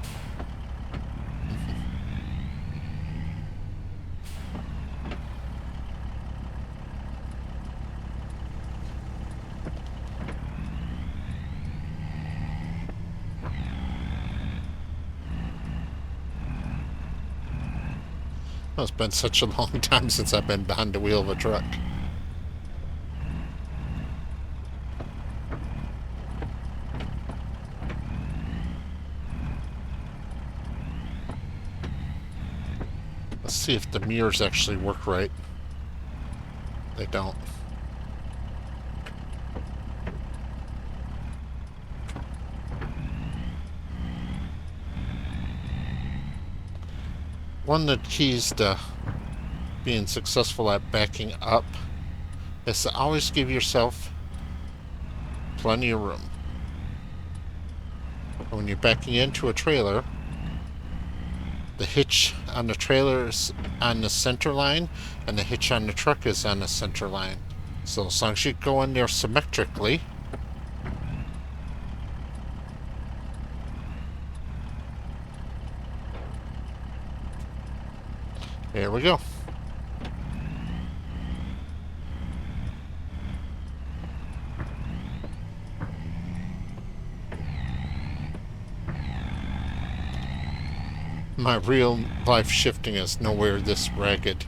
it's been such a long time since I've been behind the wheel of a truck. Let's see if the mirrors actually work right. They don't. One of the keys to being successful at backing up is to always give yourself plenty of room. When you're backing into a trailer, the hitch on the trailer is on the center line, and the hitch on the truck is on the center line. So as long as you go in there symmetrically, there we go. My real life shifting is nowhere this ragged.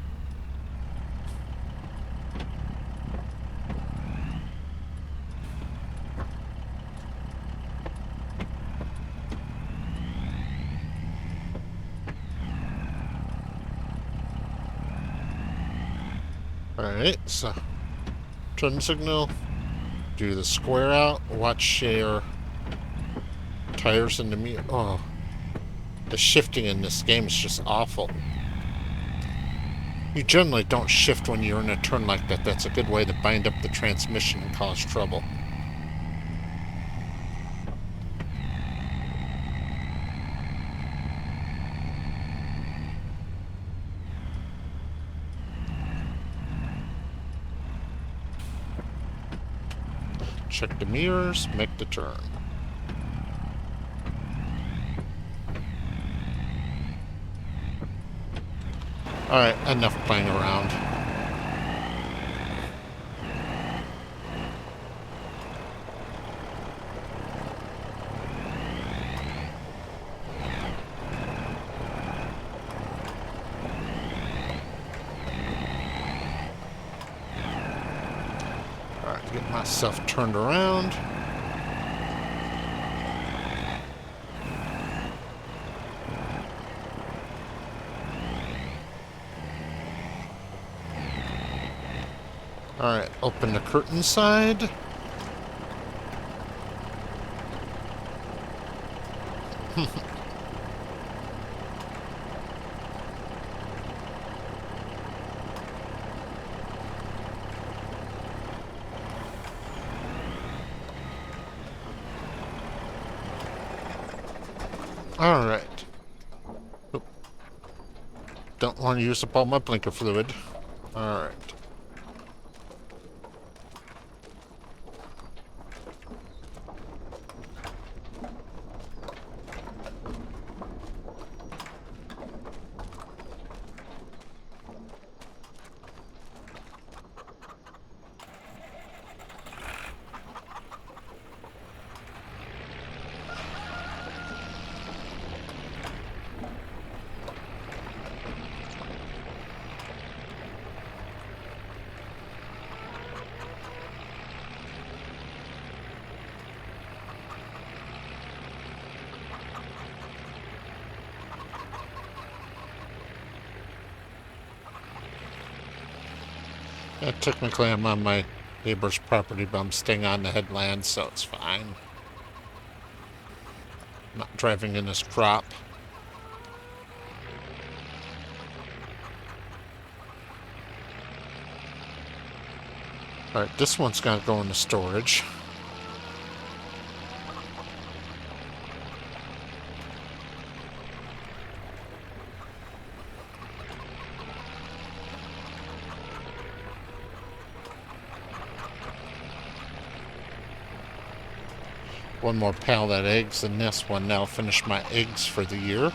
Alright, so turn signal, do the square out, watch your tires in the mirror. Oh, the shifting in this game is just awful. You generally don't shift when you're in a turn like that. That's a good way to bind up the transmission and cause trouble. Check the mirrors, make the turn. Alright, enough playing around. Alright, get myself turned around. Alright, open the curtain side. Alright. Don't want to use up all my blinker fluid. Alright. Technically, I'm on my neighbor's property, but I'm staying on the headland, so it's fine. I'm not driving in his crop. Alright, this one's gonna go into storage. One more pallet of eggs in this one. That'll finish my eggs for the year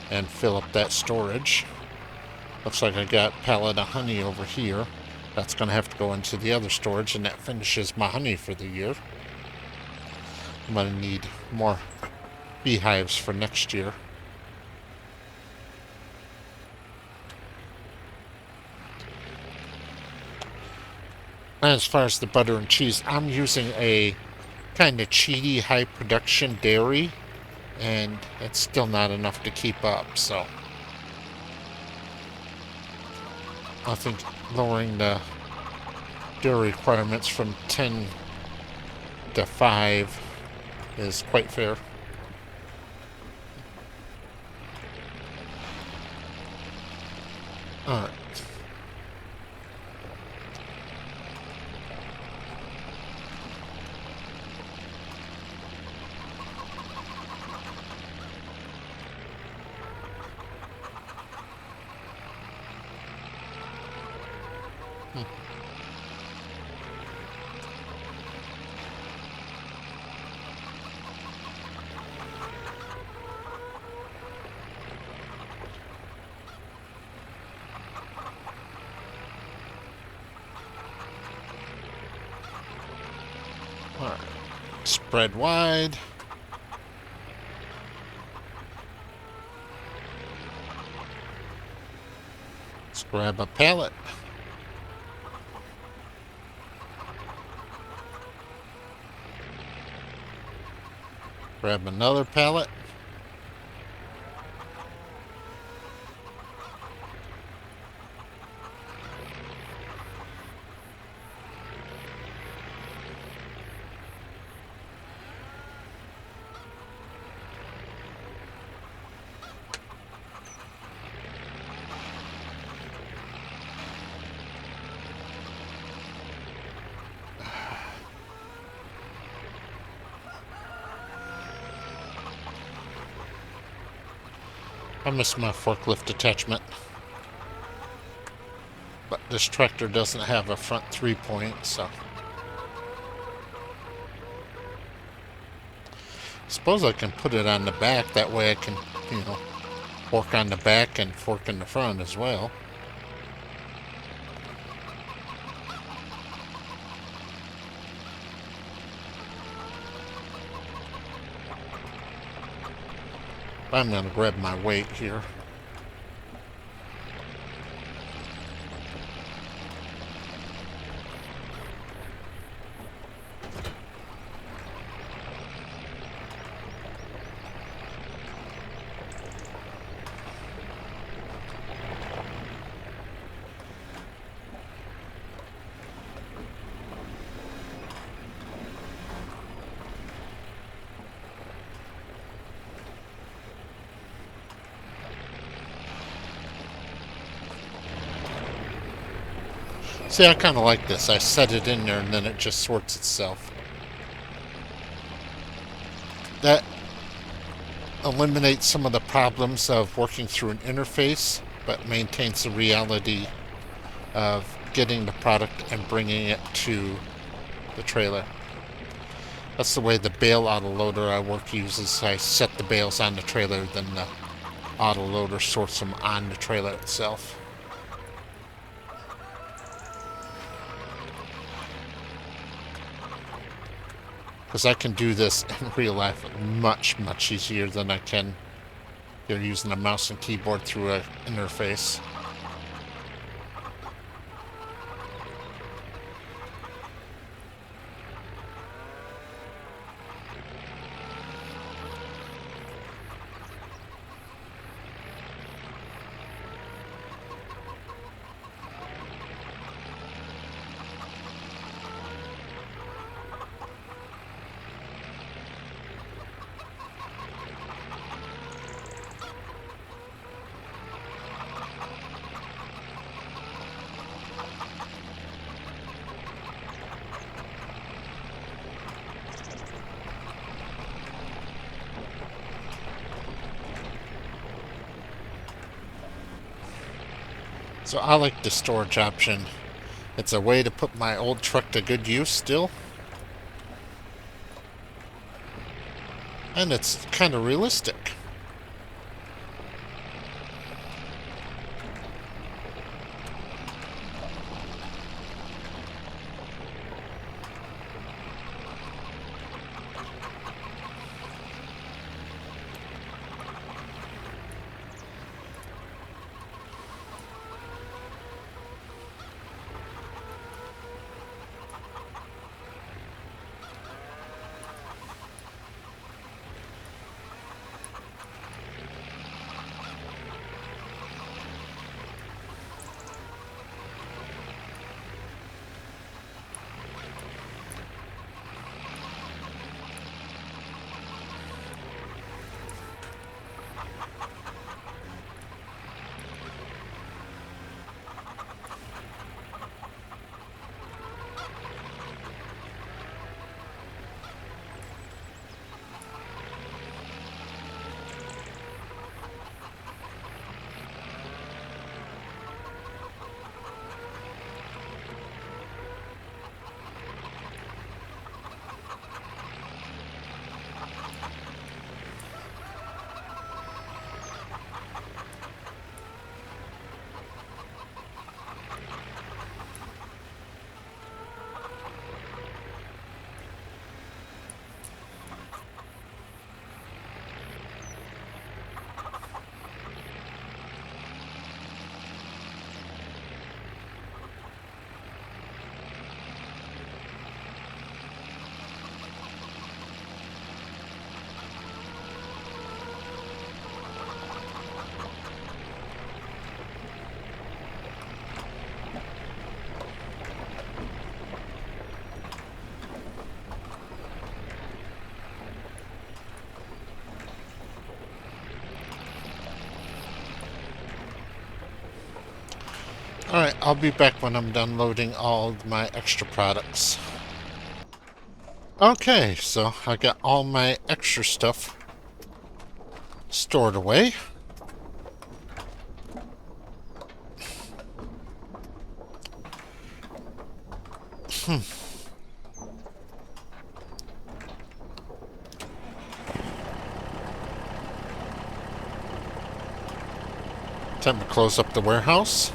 and fill up that storage. Looks like I got a pallet of honey over here. That's going to have to go into the other storage, and that finishes my honey for the year. I'm going to need more beehives for next year. And as far as the butter and cheese, I'm using a kind of cheaty high production dairy, and it's still not enough to keep up, so I think lowering the dairy requirements from 10 to 5 is quite fair. Alright. Alright. Spread wide. Let's grab a pallet. Grab another pallet. I miss my forklift attachment. But this tractor doesn't have a front 3-point, so suppose I can put it on the back, that way I can, Fork on the back and fork in the front as well. I'm going to grab my weight here. See, I kind of like this. I set it in there and then it just sorts itself. That eliminates some of the problems of working through an interface, but maintains the reality of getting the product and bringing it to the trailer. That's the way the bale autoloader I work uses. I set the bales on the trailer, then the autoloader sorts them on the trailer itself. Because I can do this in real life much, much easier than I can here using a mouse and keyboard through an interface. So I like the storage option. It's a way to put my old truck to good use still. And it's kind of realistic. Alright, I'll be back when I'm done loading all of my extra products. Okay, so I got all my extra stuff stored away. Time to close up the warehouse.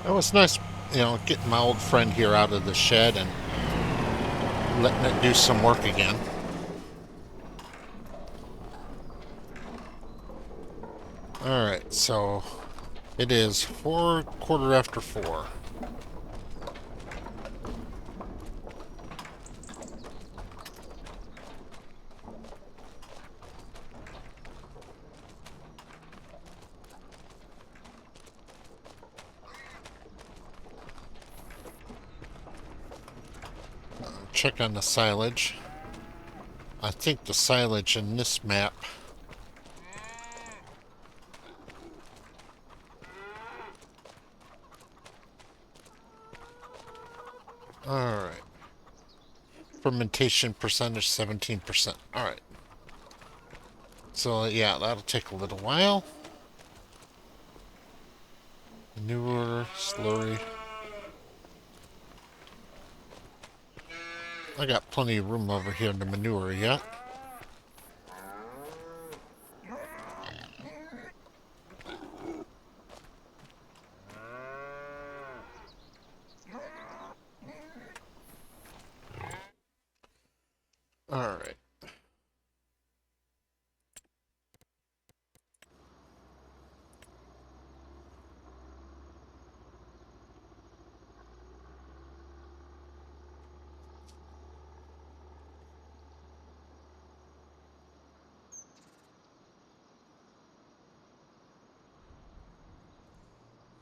It was nice, getting my old friend here out of the shed and letting it do some work again. Alright, so it is 4:15. Check on the silage. I think the silage in this map alright. Fermentation percentage 17%. Alright. So yeah, that'll take a little while. Manure, slurry. I got plenty of room over here in the manure yet. Alright.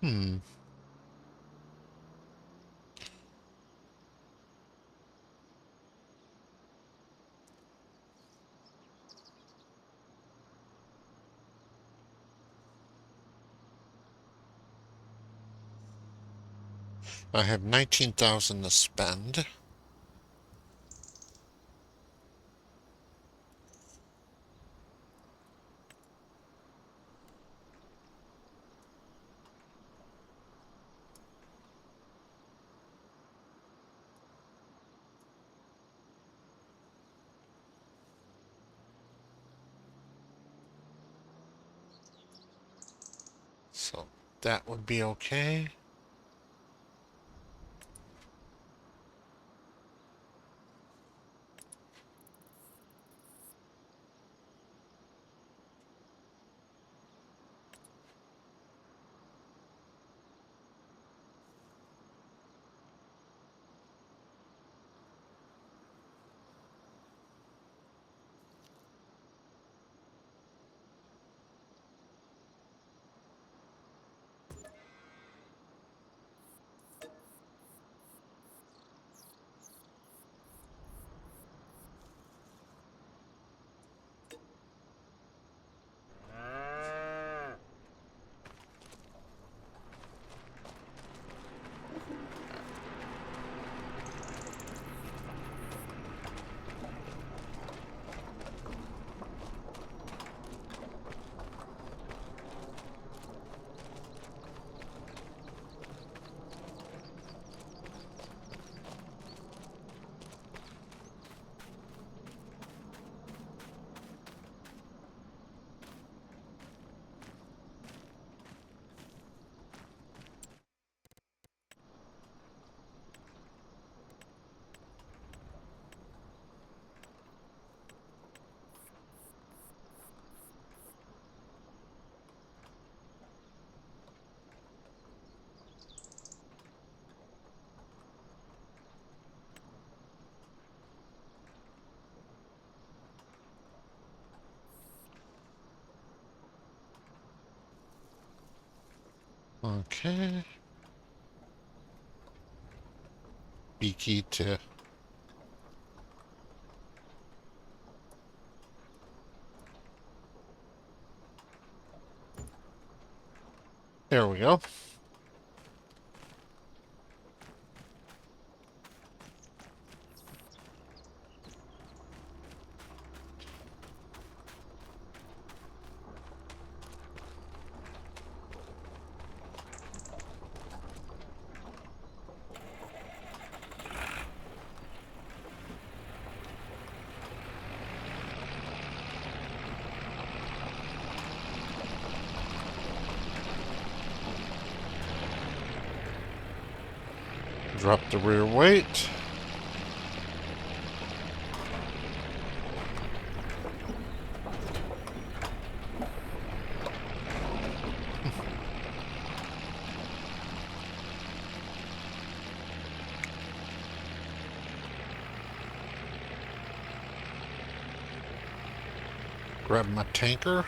Hmm. I have 19,000 to spend. So that would be okay. Okay. B key to... There we go. Drop the rear weight. Grab my tanker.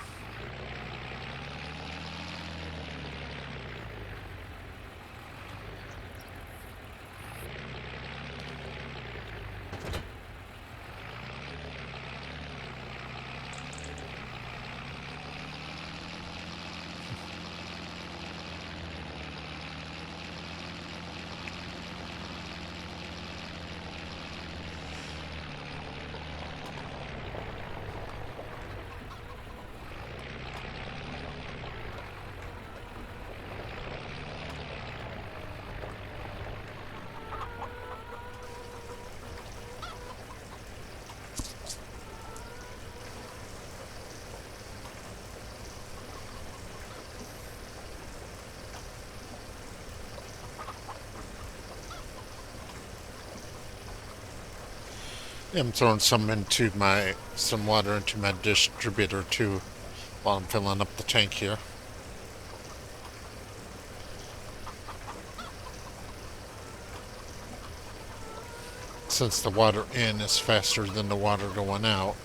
I'm throwing some water into my distributor too while I'm filling up the tank here. Since the water in is faster than the water going out.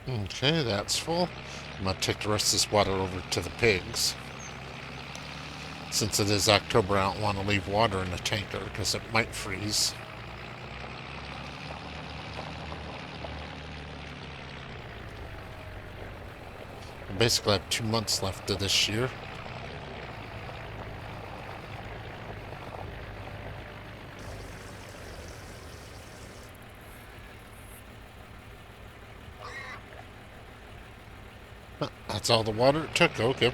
Okay, that's full. I'm going to take the rest of this water over to the pigs. Since it is October, I don't want to leave water in the tanker because it might freeze. I basically have 2 months left of this year. That's all the water it took. Okay.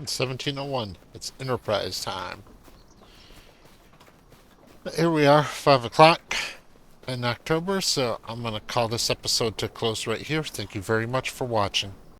17:01. It's Enterprise time. Here we are, 5 o'clock in October, so I'm going to call this episode to a close right here. Thank you very much for watching.